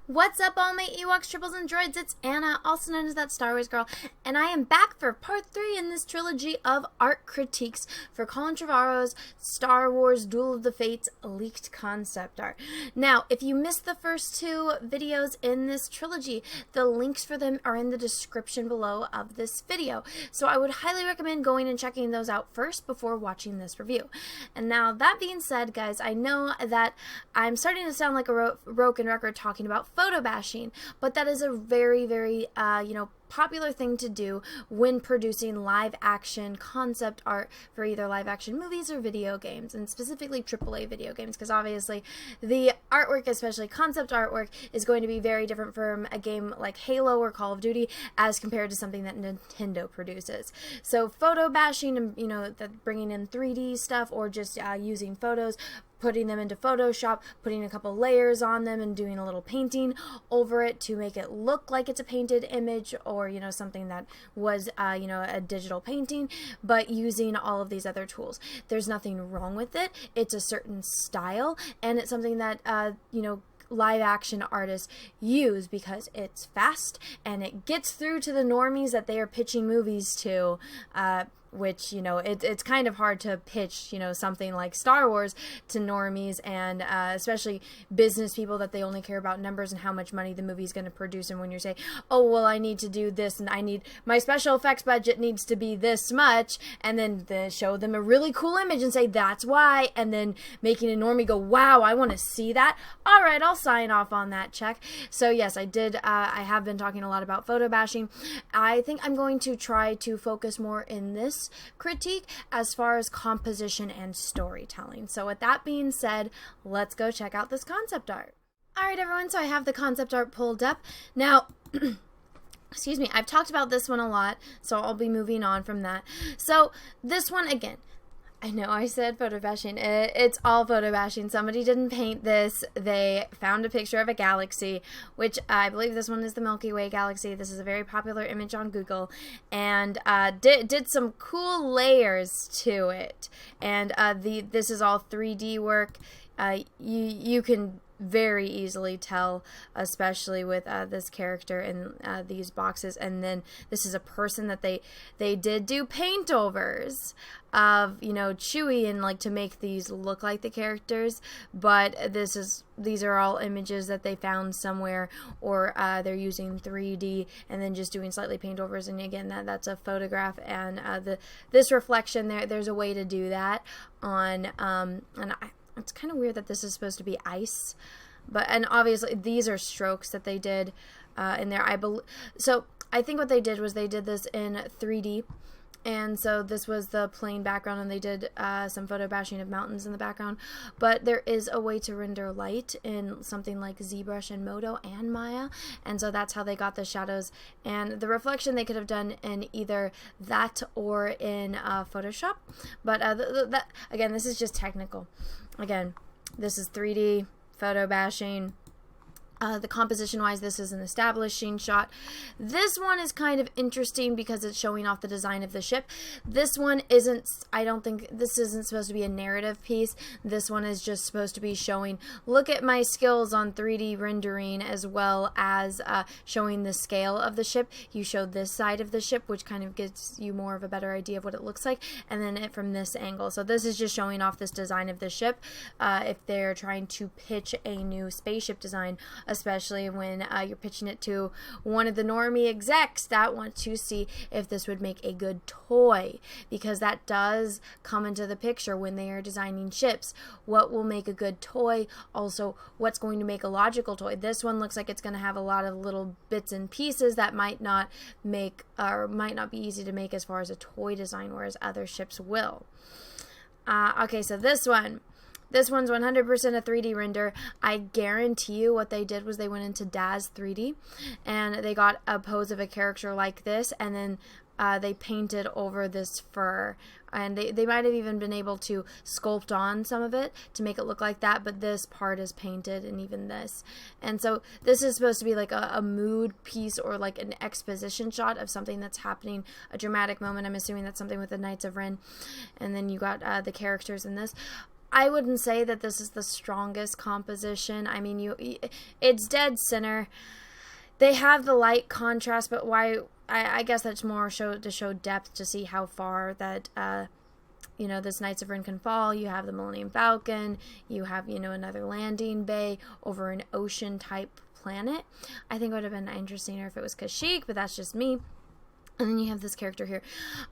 What's up, all my Ewoks, triples, and droids? It's Anna, also known as that Star Wars girl, and I am back for part 3 in this trilogy of art critiques for Colin Trevorrow'S Star Wars Duel of the Fates leaked concept art. Now, if you missed the first 2 videos in this trilogy, the links for them are in the description below of this video, so I would highly recommend going and checking those out first before watching this review. And now, that being said, guys, I know that I'm starting to sound like a broken record talking about photo bashing, but that is a very, very, popular thing to do when producing live action concept art for either live action movies or video games, and specifically AAA video games, because obviously the artwork, especially concept artwork, is going to be very different from a game like Halo or Call of Duty as compared to something that Nintendo produces. So photo bashing and, bringing in 3D stuff or just using photos, putting them into Photoshop, putting a couple layers on them and doing a little painting over it to make it look like it's a painted image or, something that was, a digital painting, but using all of these other tools. There's nothing wrong with it. It's a certain style, and it's something that, live action artists use because it's fast and it gets through to the normies that they are pitching movies to, which, it's kind of hard to pitch, something like Star Wars to normies and especially business people that they only care about numbers and how much money the movie's going to produce. And when you say, oh, well, I need to do this and my special effects budget needs to be this much, and then show them a really cool image and say, that's why, and then making a normie go, wow, I want to see that. All right, I'll sign off on that check. So yes, I have been talking a lot about photo bashing. I think I'm going to try to focus more in this critique as far as composition and storytelling. So with that being said, let's go check out this concept art. Alright everyone, so I have the concept art pulled up. Now, excuse me, I've talked about this one a lot, so I'll be moving on from that. So this one, again, I know I said photo bashing. It's all photo bashing. Somebody didn't paint this. They found a picture of a galaxy, which I believe this one is the Milky Way galaxy. This is a very popular image on Google, and did some cool layers to it. And this is all 3D work. You can very easily tell, especially with this character in these boxes. And then this is a person that they did do paint overs of, Chewie, and to make these look like the characters, but these are all images that they found somewhere, or they're using 3D and then just doing slightly paint overs. And again, that's a photograph, and this reflection there's a way to do that on it's kind of weird that this is supposed to be ice, and obviously these are strokes that they did in there. So I think what they did was they did this in 3D, and so this was the plain background, and they did some photo bashing of mountains in the background. But there is a way to render light in something like ZBrush and Modo and Maya, and so that's how they got the shadows and the reflection. They could have done in either that or in Photoshop, but again, this is just technical. Again, this is 3D photo bashing. The composition-wise, this is an establishing shot. This one is kind of interesting because it's showing off the design of the ship. This one isn't, I don't think, this isn't supposed to be a narrative piece. This one is just supposed to be showing, look at my skills on 3D rendering, as well as showing the scale of the ship. You show this side of the ship, which kind of gives you more of a better idea of what it looks like, and then from this angle. So this is just showing off this design of the ship. If they're trying to pitch a new spaceship design, especially when you're pitching it to one of the normie execs that want to see if this would make a good toy, because that does come into the picture when they are designing ships. What will make a good toy? Also, what's going to make a logical toy? This one looks like it's going to have a lot of little bits and pieces that might not be easy to make as far as a toy design, whereas other ships will. Okay, so this one's 100% a 3D render. I guarantee you what they did was they went into DAZ 3D and they got a pose of a character like this, and then they painted over this fur, and they might have even been able to sculpt on some of it to make it look like that, but this part is painted, and even this. And so this is supposed to be like a mood piece, or like an exposition shot of something that's happening, a dramatic moment. I'm assuming that's something with the Knights of Ren. And then you got the characters in this. I wouldn't say that this is the strongest composition. I mean, it's dead center. They have the light contrast, but why? I guess that's more to show depth, to see how far that this Knights of Ren can fall. You have the Millennium Falcon. You have another landing bay over an ocean type planet. I think it would have been interesting if it was Kashyyyk, but that's just me. And then you have this character here.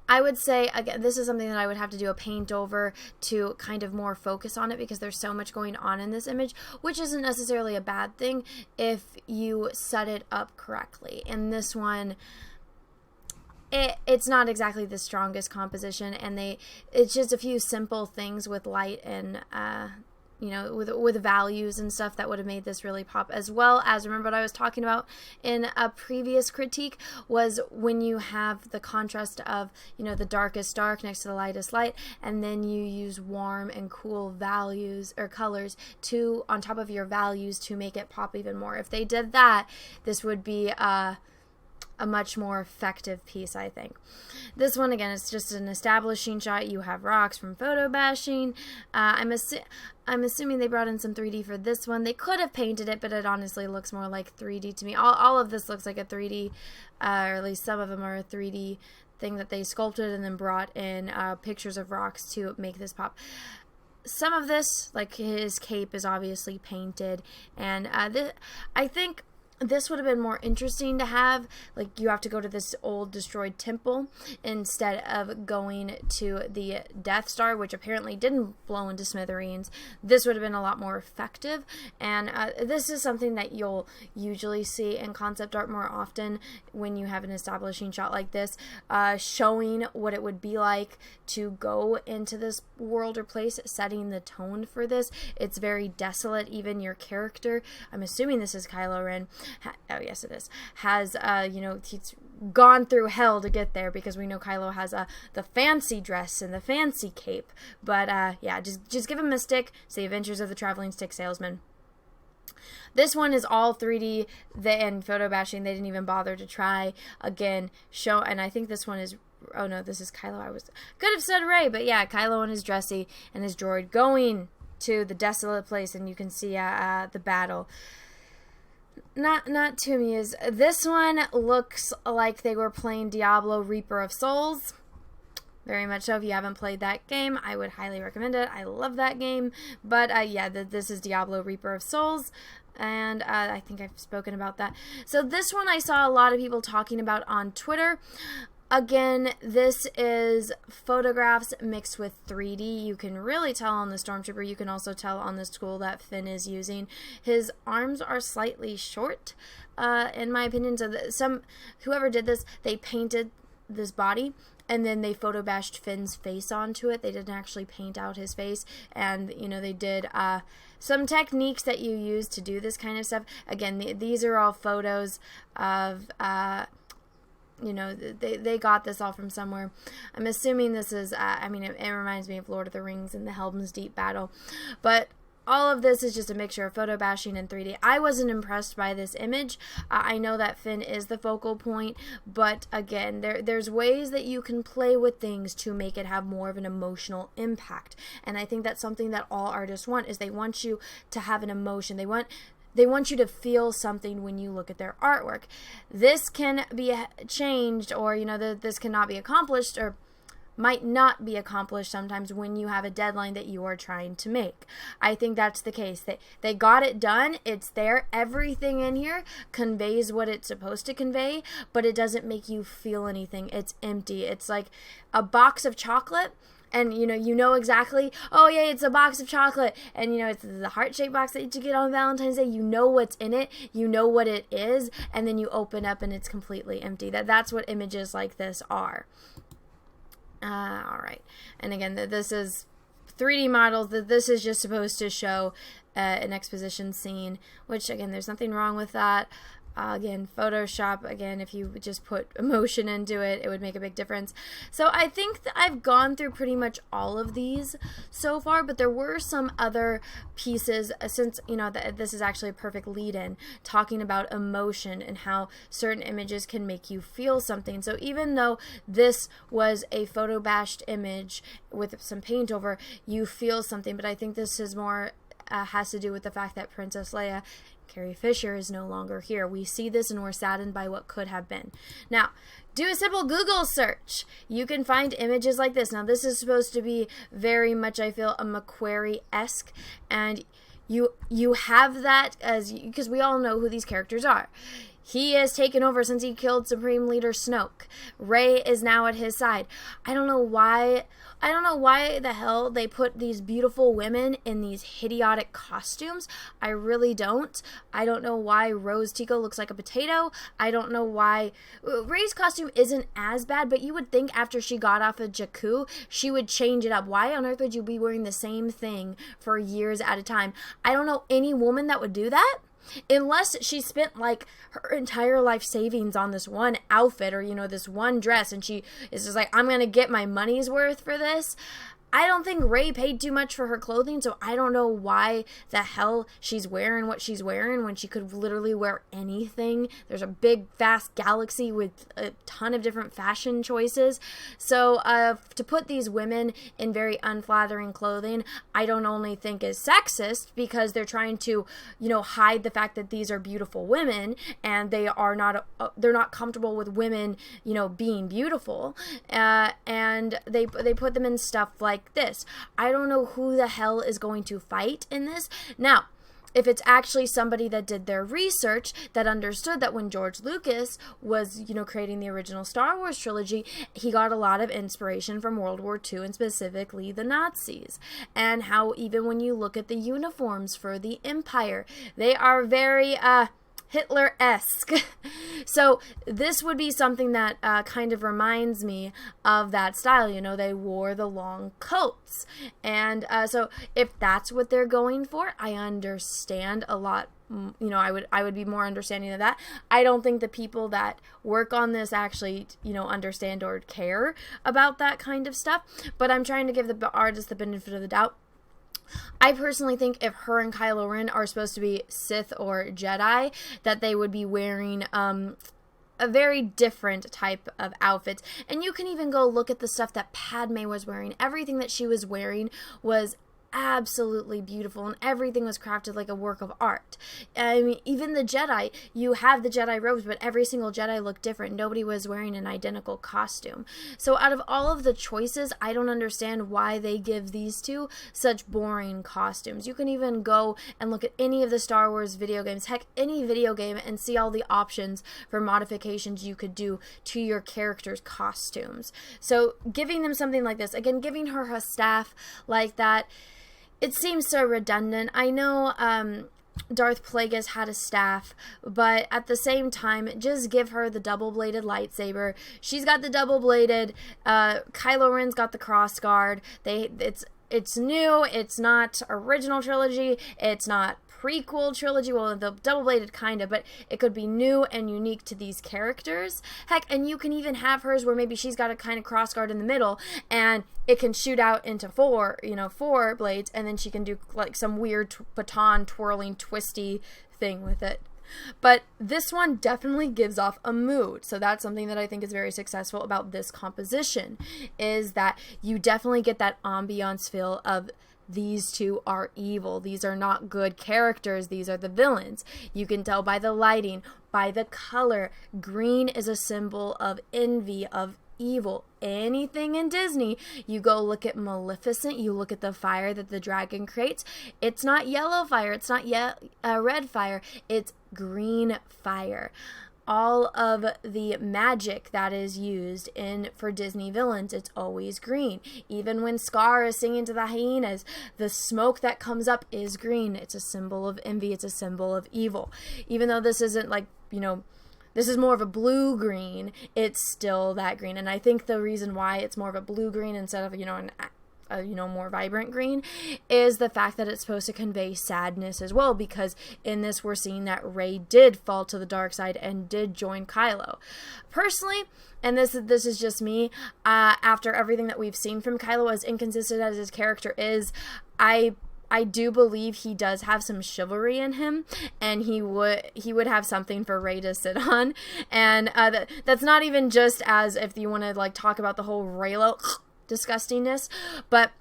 I would say, again, this is something that I would have to do a paint over to kind of more focus on it, because there's so much going on in this image, which isn't necessarily a bad thing if you set it up correctly. In this one, it's not exactly the strongest composition, and it's just a few simple things with light and with values and stuff that would have made this really pop. As well as, remember what I was talking about in a previous critique, was when you have the contrast of, the darkest dark next to the lightest light, and then you use warm and cool values or colors on top of your values to make it pop even more. If they did that, this would be a much more effective piece, I think. This one, again, it's just an establishing shot. You have rocks from photo bashing. I'm assuming they brought in some 3D for this one. They could have painted it, but it honestly looks more like 3D to me. All of this looks like a 3D, or at least some of them are a 3D thing that they sculpted and then brought in pictures of rocks to make this pop. Some of this, like his cape, is obviously painted, and I think this would have been more interesting to have, like, you have to go to this old destroyed temple instead of going to the Death Star, which apparently didn't blow into smithereens. This would have been a lot more effective, and this is something that you'll usually see in concept art more often when you have an establishing shot like this, showing what it would be like to go into this world or place, setting the tone for this. It's very desolate. Even your character, I'm assuming this is Kylo Ren, oh yes it is, has he's gone through hell to get there, because we know Kylo has the fancy dress and the fancy cape, but yeah, just give him a stick. It's the Adventures of the Traveling Stick Salesman. This one is all 3D, and photo bashing. They didn't even bother to try. Again, and I think this one is, oh no, this is Kylo. Could have said Rey, but yeah, Kylo and his dressy and his droid going to the desolate place, and you can see the battle. Not to me is, this one looks like they were playing Diablo Reaper of Souls. Very much so. If you haven't played that game, I would highly recommend it. I love that game. But yeah, this is Diablo Reaper of Souls, and I think I've spoken about that. So this one I saw a lot of people talking about on Twitter. Again, this is photographs mixed with 3D. You can really tell on the Stormtrooper. You can also tell on this tool that Finn is using. His arms are slightly short, in my opinion. So whoever did this, they painted this body, and then they photo bashed Finn's face onto it. They didn't actually paint out his face, and they did some techniques that you use to do this kind of stuff. Again, these are all photos of they got this all from somewhere. I'm assuming this is, it reminds me of Lord of the Rings and the Helm's Deep battle. But all of this is just a mixture of photo bashing and 3D. I wasn't impressed by this image. I know that Finn is the focal point, but again, there's ways that you can play with things to make it have more of an emotional impact. And I think that's something that all artists want, is they want you to have an emotion. They want you to feel something when you look at their artwork. This can be changed, or this cannot be accomplished, or might not be accomplished sometimes when you have a deadline that you are trying to make. I think that's the case. They got it done. It's there. Everything in here conveys what it's supposed to convey, but it doesn't make you feel anything. It's empty. It's like a box of chocolate, and you know exactly, oh yeah, it's a box of chocolate, and it's the heart-shaped box that you get on Valentine's Day. You know what's in it, you know what it is, and then you open up and it's completely empty. That's what images like this are. Alright, and again, this is 3D models. This is just supposed to show an exposition scene, which again, there's nothing wrong with that. Again, Photoshop, again, if you just put emotion into it, it would make a big difference. So I think that I've gone through pretty much all of these so far, but there were some other pieces, since, you know, this is actually a perfect lead-in, talking about emotion and how certain images can make you feel something. So even though this was a photo-bashed image with some paint over, you feel something, but I think this is more, has to do with the fact that Princess Leia, Carrie Fisher, is no longer here. We see this and we're saddened by what could have been. Now, do a simple Google search. You can find images like this. Now, this is supposed to be very much, I feel, a McQuarrie-esque, and you have that as, because we all know who these characters are. He has taken over since he killed Supreme Leader Snoke. Rey is now at his side. I don't know why the hell they put these beautiful women in these idiotic costumes. I really don't. I don't know why Rose Tico looks like a potato. I don't know why Rey's costume isn't as bad, but you would think after she got off of Jakku, she would change it up. Why on earth would you be wearing the same thing for years at a time? I don't know any woman that would do that. Unless she spent like her entire life savings on this one outfit, or, you know, this one dress, and she is just like, I'm going to get my money's worth for this. I don't think Rey paid too much for her clothing, so I don't know why the hell she's wearing what she's wearing when she could literally wear anything. There's a big, vast galaxy with a ton of different fashion choices. So to put these women in very unflattering clothing, I don't only think is sexist, because they're trying to, you know, hide the fact that these are beautiful women, and they are not, they're not comfortable with women, you know, being beautiful, and they put them in stuff like this. I don't know who the hell is going to fight in this. Now, if it's actually somebody that did their research, that understood that when George Lucas was, you know, creating the original Star Wars trilogy, he got a lot of inspiration from World War II, and specifically the Nazis. And how even when you look at the uniforms for the Empire, they are very, Hitler-esque. So this would be something that kind of reminds me of that style. You know, they wore the long coats. And so if that's what they're going for, I understand a lot. You know, I would be more understanding of that. I don't think the people that work on this actually, you know, understand or care about that kind of stuff. But I'm trying to give the artist the benefit of the doubt. I personally think if her and Kylo Ren are supposed to be Sith or Jedi, that they would be wearing a very different type of outfits. And you can even go look at the stuff that Padme was wearing. Everything that she was wearing was absolutely beautiful, and everything was crafted like a work of art. I mean, even the Jedi, you have the Jedi robes, but every single Jedi looked different. Nobody was wearing an identical costume. So out of all of the choices, I don't understand why they give these two such boring costumes. You can even go and look at any of the Star Wars video games, heck, any video game, and see all the options for modifications you could do to your character's costumes. So giving them something like this, again, giving her a staff like that, it seems so redundant. I know Darth Plagueis had a staff, but at the same time, just give her the double-bladed lightsaber. She's got the double-bladed. Kylo Ren's got the crossguard. It's new. It's not original trilogy. It's not prequel trilogy. Well, the double-bladed kind of, but it could be new and unique to these characters. Heck, and you can even have hers where maybe she's got a kind of crossguard in the middle, and it can shoot out into four blades, and then she can do like some weird baton twirling twisty thing with it. But this one definitely gives off a mood. So that's something that I think is very successful about this composition, is that you definitely get that ambiance feel of these two are evil. These are not good characters. These are the villains. You can tell by the lighting, by the color. Green is a symbol of envy, of evil. Anything in Disney, you go look at Maleficent, you look at the fire that the dragon creates. It's not yellow fire. It's not red fire. It's green fire. All of the magic that is used for Disney villains, it's always green. Even when Scar is singing to the hyenas, the smoke that comes up is green. It's a symbol of envy. It's a symbol of evil. Even though this isn't like, you know, this is more of a blue-green, it's still that green. And I think the reason why it's more of a blue-green instead of, you know, more vibrant green, is the fact that it's supposed to convey sadness as well, because in this we're seeing that Rey did fall to the dark side and did join Kylo. Personally, and this is just me, after everything that we've seen from Kylo, as inconsistent as his character is, I do believe he does have some chivalry in him, and he would have something for Rey to sit on. And that's not even just as if you want to like talk about the whole Reylo disgustingness, but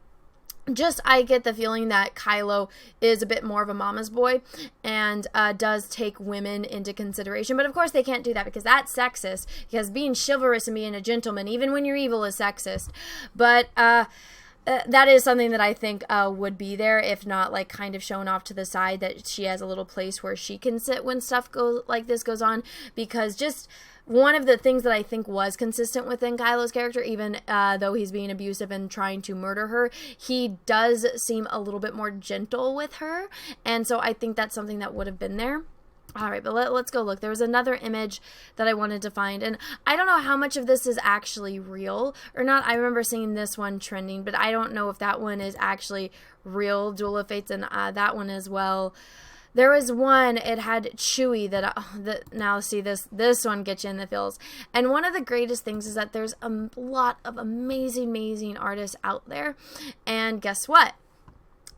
just I get the feeling that Kylo is a bit more of a mama's boy and does take women into consideration. But of course they can't do that because that's sexist, because being chivalrous and being a gentleman, even when you're evil, is sexist. But that is something that I think would be there, if not like kind of shown off to the side, that she has a little place where she can sit when stuff like this goes on. Because just one of the things that I think was consistent within Kylo's character, even though he's being abusive and trying to murder her, he does seem a little bit more gentle with her. And so I think that's something that would have been there. All right, but let's go look. There was another image that I wanted to find, and I don't know how much of this is actually real or not. I remember seeing this one trending, but I don't know if that one is actually real, Duel of Fates, and that one as well. There was one, it had Chewie that now see this one gets you in the feels. And one of the greatest things is that there's a lot of amazing artists out there, and guess what?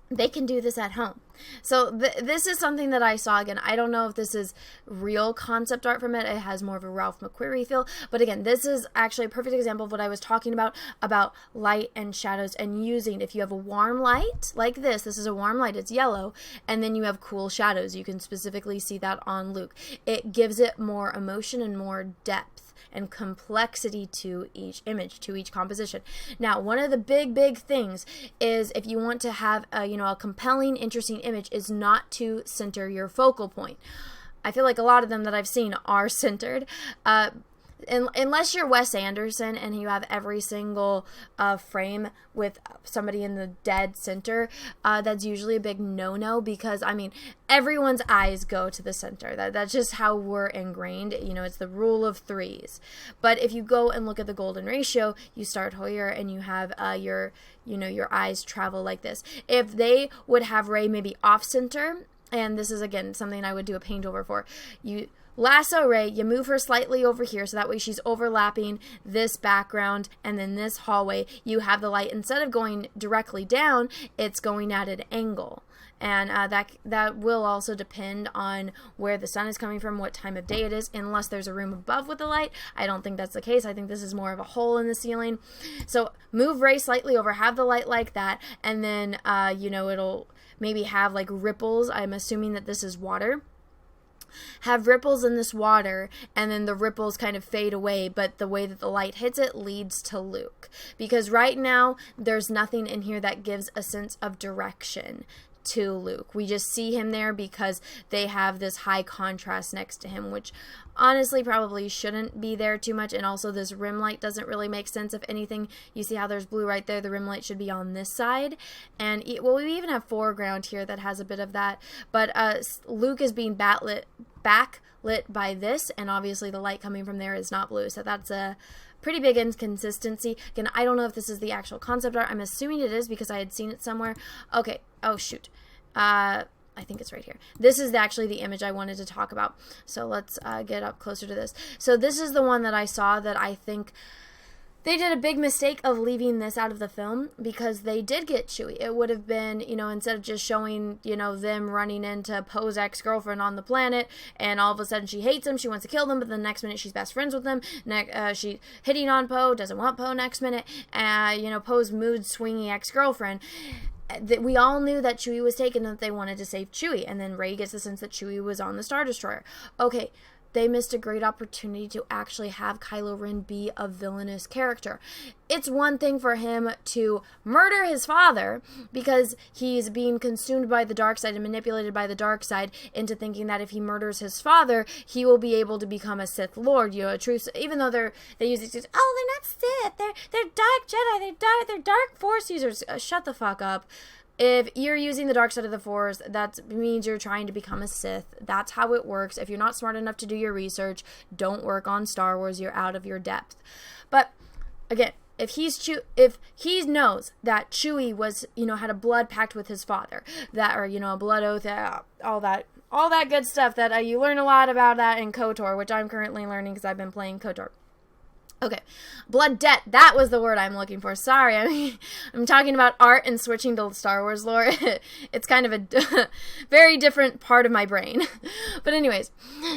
They can do this at home. So this is something that I saw. Again, I don't know if this is real concept art from it. It has more of a Ralph McQuarrie feel. But again, this is actually a perfect example of what I was talking about light and shadows, and using, if you have a warm light like this is a warm light, it's yellow, and then you have cool shadows. You can specifically see that on Luke. It gives it more emotion and more depth and complexity to each image, to each composition. Now, one of the big things is, if you want to have a compelling, interesting image, is not to center your focal point. I feel like a lot of them that I've seen are centered. Unless you're Wes Anderson and you have every single frame with somebody in the dead center, that's usually a big no-no, because, I mean, everyone's eyes go to the center. That's just how we're ingrained. It's the rule of threes. But if you go and look at the golden ratio, you start here and you have your eyes travel like this. If they would have Rey maybe off-center, and this is, again, something I would do a paint over for, you lasso Rey, you move her slightly over here, so that way she's overlapping this background and then this hallway. You have the light, instead of going directly down, it's going at an angle. And that will also depend on where the sun is coming from, what time of day it is, unless there's a room above with the light. I don't think that's the case. I think this is more of a hole in the ceiling. So move Rey slightly over, have the light like that, and then, it'll maybe have like ripples. I'm assuming that this is water. Have ripples in this water, and then the ripples kind of fade away, but the way that the light hits it leads to Luke. Because right now, there's nothing in here that gives a sense of direction to Luke. We just see him there because they have this high contrast next to him, which honestly probably shouldn't be there too much. And also this rim light doesn't really make sense. If anything, you see how there's blue right there, the rim light should be on this side. And we even have foreground here that has a bit of that, but Luke is being backlit by this, and obviously the light coming from there is not blue, so that's a pretty big inconsistency. Again, I don't know if this is the actual concept art. I'm assuming it is because I had seen it somewhere. Okay. Oh, shoot. I think it's right here. This is actually the image I wanted to talk about. So let's get up closer to this. So this is the one that I saw that I think they did a big mistake of leaving this out of the film, because they did get Chewie. It would have been, instead of just showing, them running into Poe's ex-girlfriend on the planet, and all of a sudden she hates him, she wants to kill them, but the next minute she's best friends with them. She's hitting on Poe, doesn't want Poe next minute. Poe's mood-swingy ex-girlfriend. We all knew that Chewie was taken and that they wanted to save Chewie, and then Rey gets the sense that Chewie was on the Star Destroyer. Okay, they missed a great opportunity to actually have Kylo Ren be a villainous character. It's one thing for him to murder his father because he's being consumed by the dark side and manipulated by the dark side into thinking that if he murders his father, he will be able to become a Sith Lord, a true, even though they use these, oh, they're not Sith, they're dark Jedi, they're dark Force users. Shut the fuck up. If you're using the dark side of the Force, that means you're trying to become a Sith. That's how it works. If you're not smart enough to do your research, don't work on Star Wars. You're out of your depth. But again, if he knows that Chewie was, had a blood pact with his father, that, or, a blood oath, all that good stuff that you learn a lot about that in KOTOR, which I'm currently learning because I've been playing KOTOR. Okay, blood debt, that was the word I'm looking for. Sorry, I'm talking about art and switching to Star Wars lore. It's kind of a very different part of my brain. But anyways,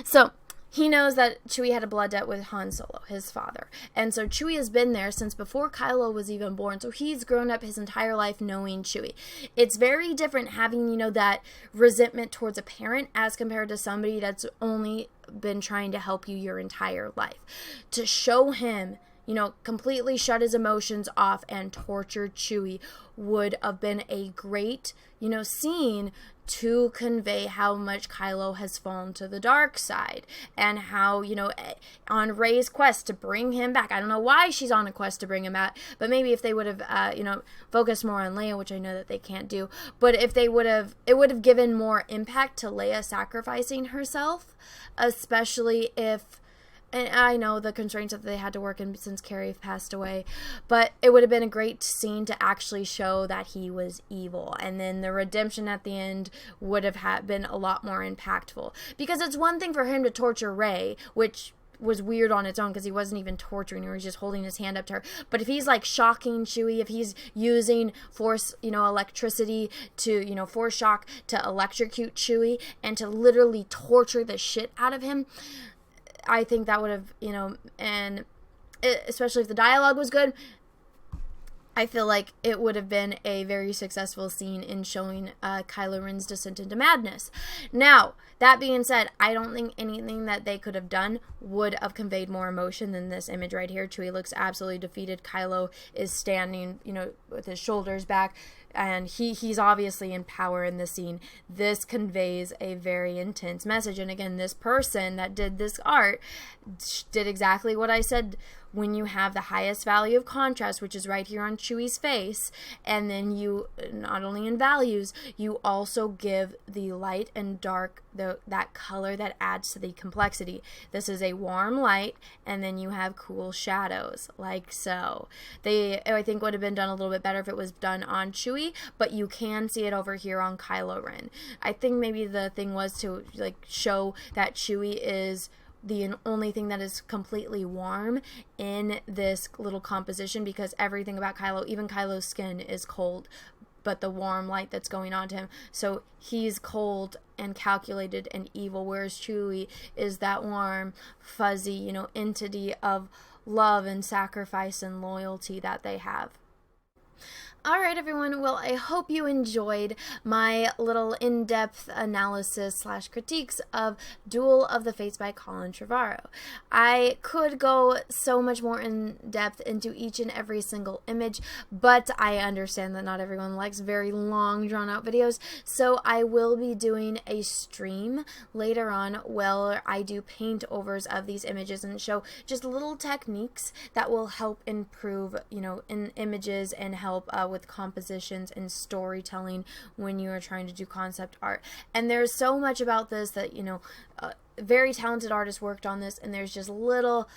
so he knows that Chewie had a blood debt with Han Solo, his father. And so Chewie has been there since before Kylo was even born. So he's grown up his entire life knowing Chewie. It's very different having, that resentment towards a parent as compared to somebody that's only been trying to help you your entire life. To show him, completely shut his emotions off and torture Chewie would have been a great, scene to convey how much Kylo has fallen to the dark side and how, on Rey's quest to bring him back. I don't know why she's on a quest to bring him back, but maybe if they would have, focused more on Leia, which I know that they can't do, but if they would have, it would have given more impact to Leia sacrificing herself, especially if, and I know the constraints that they had to work in since Carrie passed away, but it would have been a great scene to actually show that he was evil. And then the redemption at the end would have been a lot more impactful. Because it's one thing for him to torture Rey, which was weird on its own because he wasn't even torturing her, he was just holding his hand up to her. But if he's like shocking Chewie, if he's using force, electricity to, force shock to electrocute Chewie and to literally torture the shit out of him, I think that would have, and especially if the dialogue was good, I feel like it would have been a very successful scene in showing Kylo Ren's descent into madness. Now, that being said, I don't think anything that they could have done would have conveyed more emotion than this image right here. Chewie looks absolutely defeated. Kylo is standing, with his shoulders back, and he's obviously in power in the scene. This conveys a very intense message. And again, this person that did this art did exactly what I said. When you have the highest value of contrast, which is right here on Chewie's face, and then you, not only in values, you also give the light and dark, that color that adds to the complexity. This is a warm light, and then you have cool shadows, like so. I think would have been done a little bit better if it was done on Chewie, but you can see it over here on Kylo Ren. I think maybe the thing was to show that Chewie is the only thing that is completely warm in this little composition, because everything about Kylo, even Kylo's skin, is cold, but the warm light that's going on to him, so he's cold and calculated and evil, whereas Chewie is that warm, fuzzy, entity of love and sacrifice and loyalty that they have. Alright everyone, well, I hope you enjoyed my little in-depth analysis / critiques of Duel of the Fates by Colin Trevorrow. I could go so much more in depth into each and every single image, but I understand that not everyone likes very long, drawn-out videos, so I will be doing a stream later on where I do paint-overs of these images and show just little techniques that will help improve, in images and help with compositions and storytelling when you are trying to do concept art. And there's so much about this that, very talented artists worked on this, and there's just little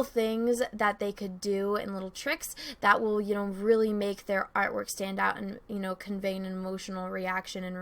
things that they could do and little tricks that will, really make their artwork stand out and, convey an emotional reaction and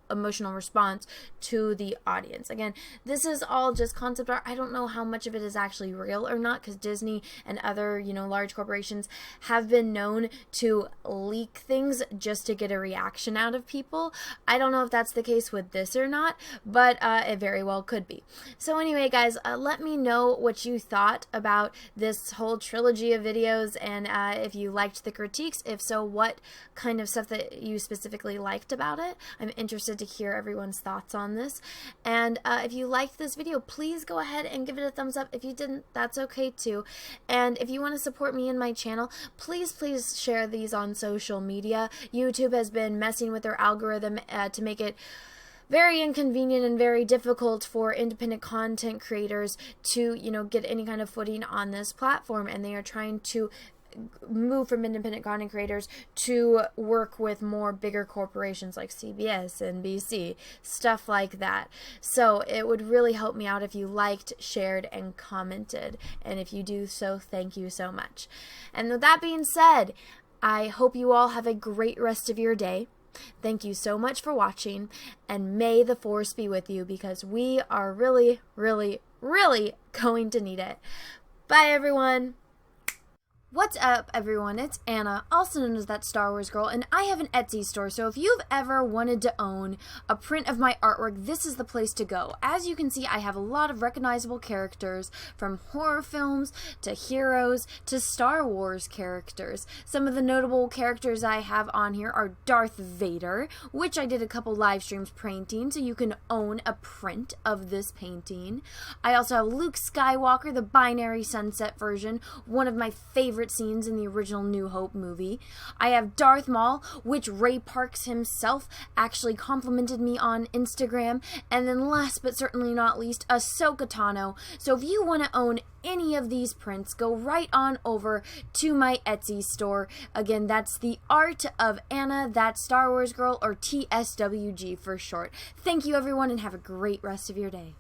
emotional response to the audience. Again, this is all just concept art. I don't know how much of it is actually real or not, because Disney and other, large corporations have been known to leak things just to get a reaction out of people. I don't know if that's the case with this or not, but it very well could be. So anyway, guys, let me know what you thought about this whole trilogy of videos, and if you liked the critiques. If so, what kind of stuff that you specifically liked about it. I'm interested to hear everyone's thoughts on this. And if you liked this video, please go ahead and give it a thumbs up. If you didn't, that's okay too. And if you want to support me and my channel, please share these on social media. YouTube has been messing with their algorithm to make it very inconvenient and very difficult for independent content creators to, get any kind of footing on this platform, and they are trying to move from independent content creators to work with more bigger corporations like CBS, NBC, stuff like that. So it would really help me out if you liked, shared, and commented. And if you do so, thank you so much. And with that being said, I hope you all have a great rest of your day. Thank you so much for watching, and may the force be with you, because we are really, really, really going to need it. Bye, everyone. What's up, everyone? It's Anna, also known as That Star Wars Girl, and I have an Etsy store, so if you've ever wanted to own a print of my artwork, this is the place to go. As you can see, I have a lot of recognizable characters, from horror films to heroes to Star Wars characters. Some of the notable characters I have on here are Darth Vader, which I did a couple live streams painting, so you can own a print of this painting. I also have Luke Skywalker, the binary sunset version, one of my favorite scenes in the original New Hope movie. I have Darth Maul, which Ray Parks himself actually complimented me on Instagram. And then last but certainly not least, Ahsoka Tano. So if you want to own any of these prints, go right on over to my Etsy store. Again, that's The Art of Anna, That Star Wars Girl, or TSWG for short. Thank you, everyone, and have a great rest of your day.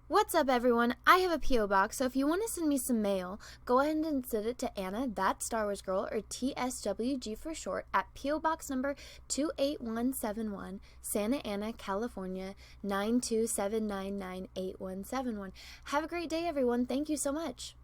What's up, everyone? I have a P.O. box, so if you want to send me some mail, go ahead and send it to Anna, That Star Wars Girl, or TSWG for short, at P.O. Box number 28171, Santa Ana, California, 927998171. Have a great day, everyone. Thank you so much.